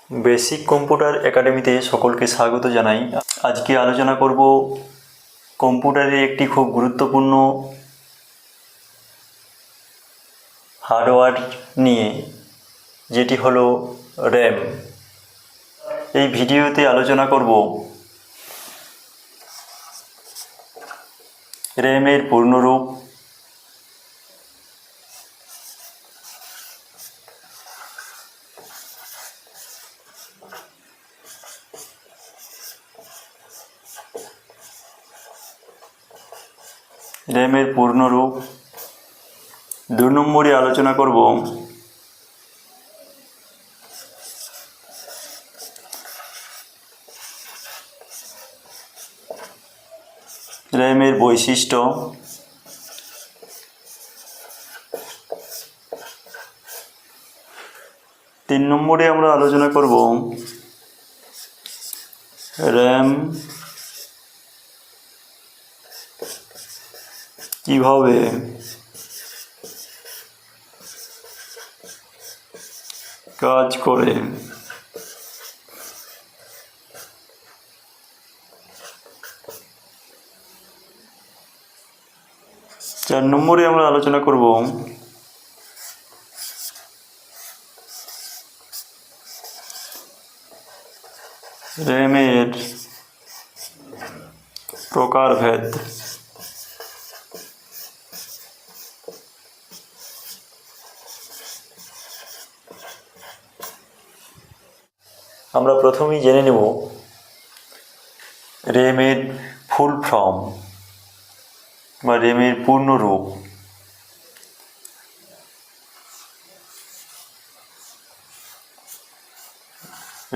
Basic computer একাডেমিতে সকলকে স্বাগত জানাই। আজকে আলোচনা করব কম্পিউটারের একটি খুব গুরুত্বপূর্ণ হার্ডওয়্যার নিয়ে, যেটি হলো র্যাম। এই ভিডিওতে আলোচনা করব র্যামের পূর্ণরূপ, র্যামের পূর্ণরূপ। 2 নম্বরে আলোচনা করব র্যামের বৈশিষ্ট্য। 3 নম্বরে আমরা আলোচনা করব র্যাম কিভাবে কাজ করে। 4 নম্বরে আমরা আলোচনা করব র্যামের প্রকারভেদ। আমরা প্রথমেই জেনে নেব র্যামের ফুল ফর্ম বা র্যামের পূর্ণরূপ।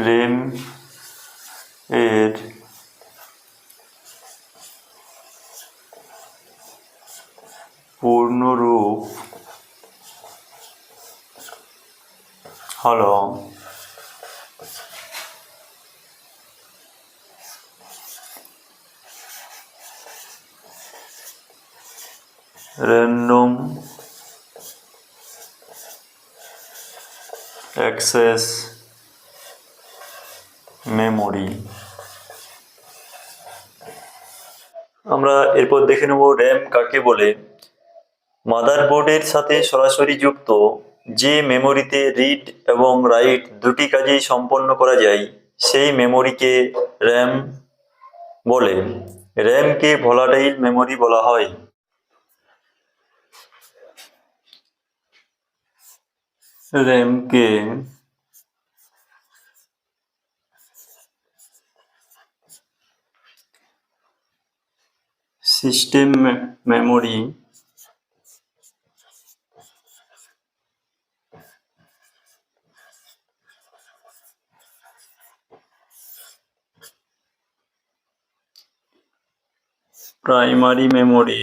র্যাম এর পূর্ণরূপ হল র্যান্ডম অ্যাক্সেস মেমোরি। আমরা এরপর দেখে নেব র্যাম কাকে বলে। মাদারবোর্ডের সাথে সরাসরি যুক্ত যে মেমোরিতে রিড এবং রাইট দুটি কাজেই সম্পন্ন করা যায় সেই মেমোরিকে র্যাম বলে। র্যামকে ভোলাটাইল মেমোরি বলা হয়। র্যামকে system memory primary memory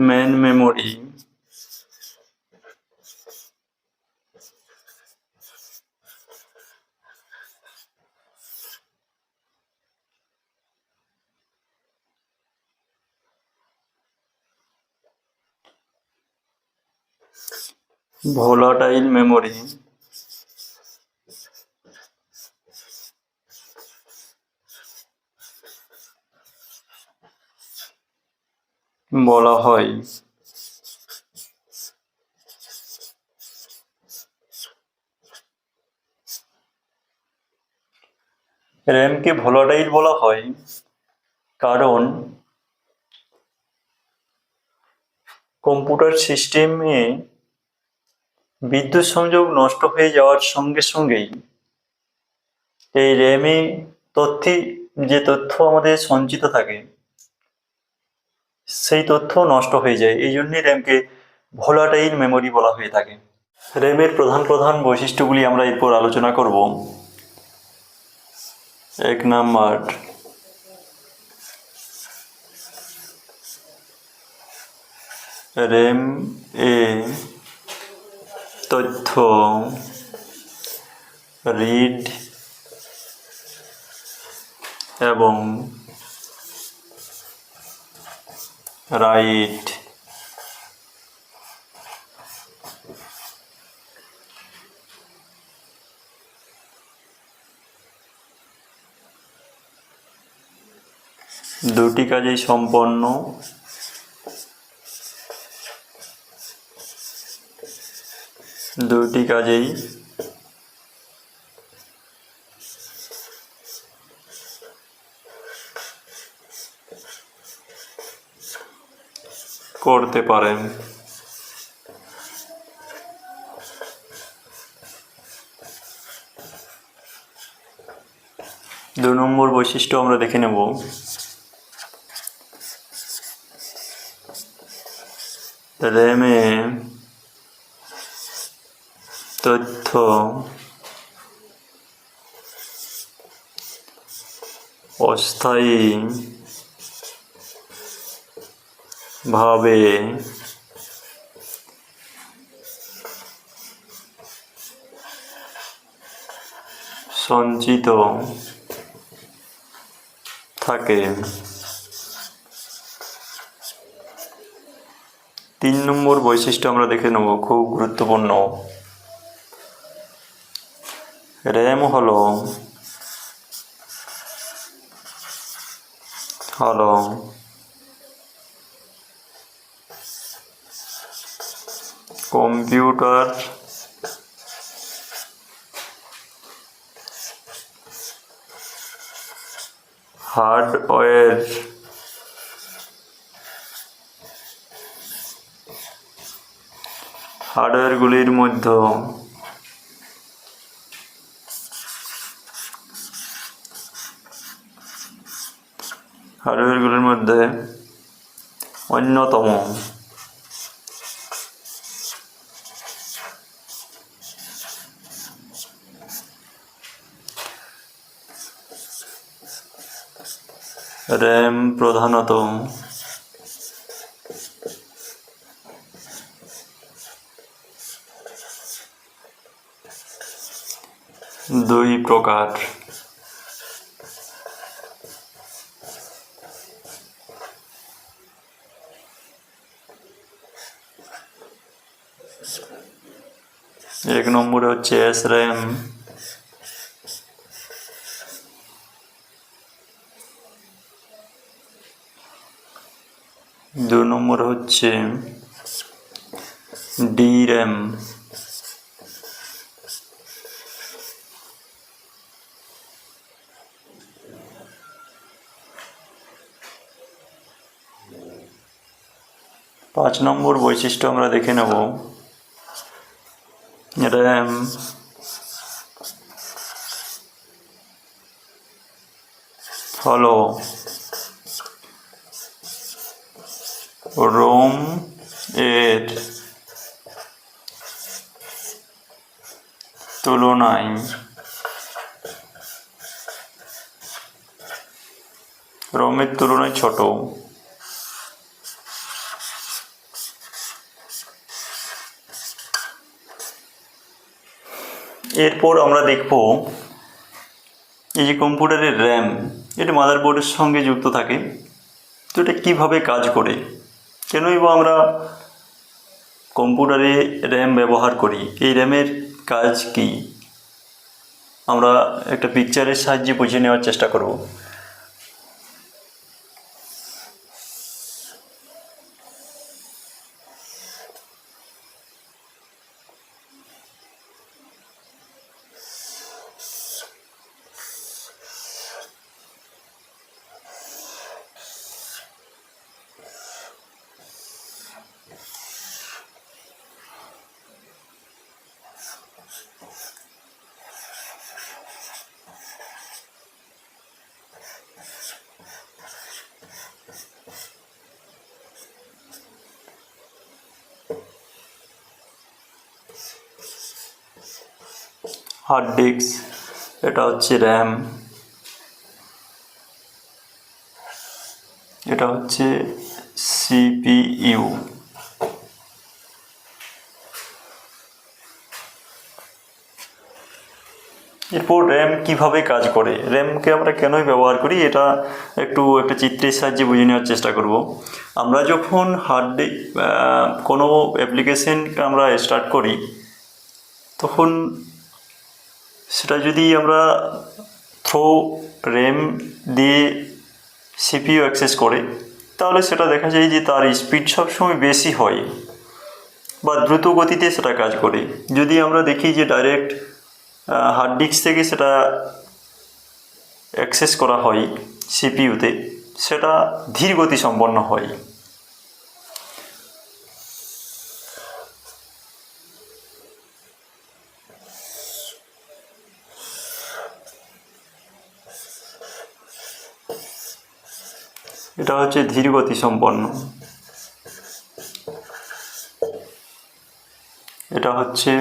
main memory volatile memory বলা হয়। র্যামকে ভোলাটাইল বলা হয় কারণ কম্পিউটার সিস্টেমে বিদ্যুৎ সংযোগ নষ্ট হয়ে যাওয়ার সঙ্গে সঙ্গেই এই র্যামে যে তথ্য আমাদের সঞ্চিত থাকে সেই তথ্য নষ্ট হয়ে যায়। এই জন্যই র্যামকে ভোলাটাইল মেমোরি বলা হয়ে থাকে। র্যামের প্রধান প্রধান বৈশিষ্ট্যগুলি আমরা এরপর আলোচনা করব। 1 নাম্বার, র্যাম এ তথ্য রিড এবং রাইট। দুটি কাজেই সম্পন্ন। দুটি কাজেই করতে পারেন। দুই নম্বর বৈশিষ্ট্য আমরা দেখে নেব। র্যামে তথ্য অস্থায়ী ভাবে সঞ্চিত থাকে। 3 নম্বর বৈশিষ্ট্য আমরা দেখে নেব, খুব গুরুত্বপূর্ণ। র্যাম হলো কম্পিউটার হার্ডওয়্যারগুলির মধ্যে অন্যতম। র্যাম প্রধানত দুই প্রকার। এক নম্বরে হচ্ছে SRAM, দুই নম্বর হচ্ছে DRAM। পাঁচ নম্বর বৈশিষ্ট্য আমরা দেখে নেব। র্যাম হলো রোম এর তুলনায় ছোট। এরপর আমরা দেখব এই যে কম্পিউটারের র্যাম, এটা মাদারবোর্ডের সঙ্গে যুক্ত থাকে। তো এটা কীভাবে কাজ করে, কেনই বা আমরা কম্পিউটারে র্যাম ব্যবহার করি, এই র্যামের কাজ কী, আমরা একটা পিকচারের সাহায্যে বুঝে নেওয়ার চেষ্টা করব। হার্ড ডিস্ক, এটা হচ্ছে র্যাম, এটা হচ্ছে CPU। এরপর র্যাম কিভাবে কাজ করে, র্যামকে আমরা কেনই ব্যবহার করি এটা একটা চিত্রের সাহায্যে বুঝে নেওয়ার চেষ্টা করব। আমরা যখন কোনো অ্যাপ্লিকেশন আমরা স্টার্ট করি, তখন সেটা যদি আমরা থ্রো র্যাম দিয়ে সিপিইউ অ্যাক্সেস করে, তাহলে সেটা দেখা যায় যে তার স্পিড সবসময় বেশি হয় বা দ্রুত গতিতে সেটা কাজ করে। যদি আমরা দেখি যে ডাইরেক্ট হার্ড ডিস্ক থেকে সেটা অ্যাক্সেস করা হয় সিপিইউতে, সেটা ধীর গতি সম্পন্ন হয়। এটা হচ্ছে ধীর গতি সম্পন্ন, এটা হচ্ছে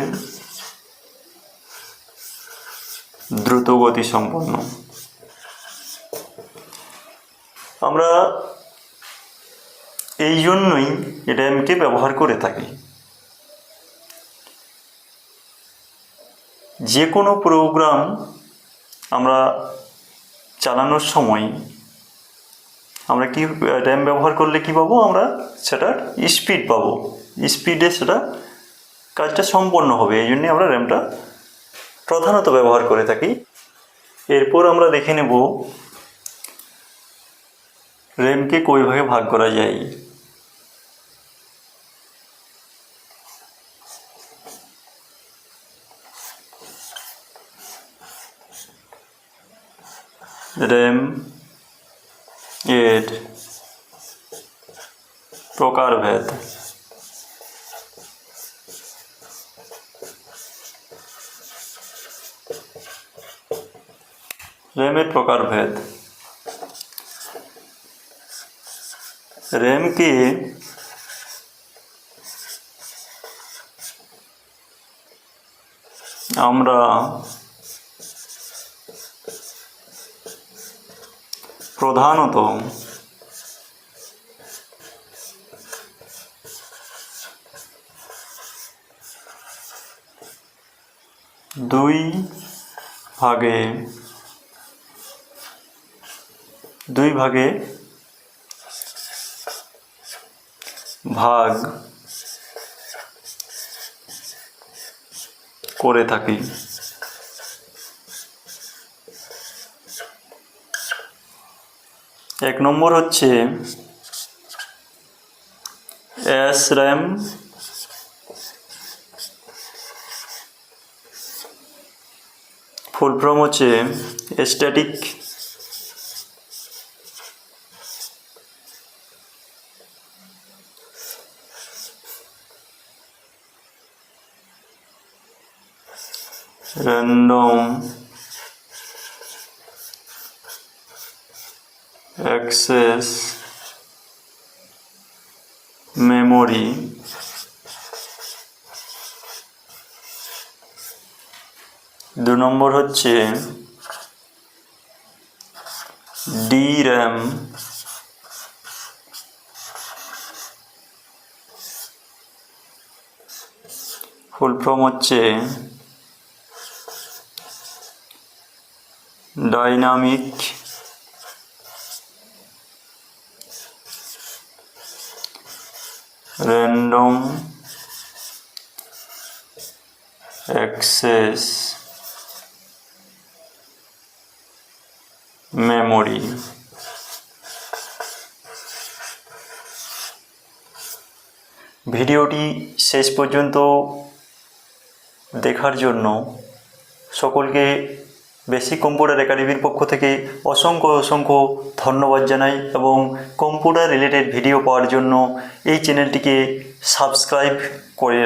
দ্রুত গতি সম্পন্ন। আমরা এই জন্যই র্যামকে ব্যবহার করে থাকি। যে কোনো প্রোগ্রাম আমরা চালানোর সময় আমরা র্যাম ব্যবহার করলে কি পাবো, আমরা সেটার স্পিড পাবো, স্পিডে সেটা কাজটা সম্পন্ন হবে। এই জন্যে আমরা র্যামটা প্রধানত ব্যবহার করে থাকি। এরপর আমরা দেখে নেব র্যামকে কই ভাগে ভাগ করা যায়। র্যাম এর প্রকারভেদ। র্যামের প্রকারভেদ। র্যামকে আমরা প্রধানত দুই ভাগে ভাগ করে থাকি। এক নম্বর হচ্ছে SRAM, ফুল ফর্ম হচ্ছে স্ট্যাটিক র্যান্ডম অ্যাক্সেস মেমোরি। দু নম্বর হচ্ছে DRAM, ফুল ফর্ম হচ্ছে ডাইনামিক র্যান্ডম অ্যাক্সেস মেমোরি। ভিডিওটি শেষ পর্যন্ত দেখার জন্য সকলকে বেসিক কম্পিউটার একাডেমির পক্ষ থেকে অসংখ্য ধন্যবাদ জানাই, এবং কম্পিউটার রিলেটেড ভিডিও পাওয়ার জন্য এই চ্যানেলটিকে সাবস্ক্রাইব করে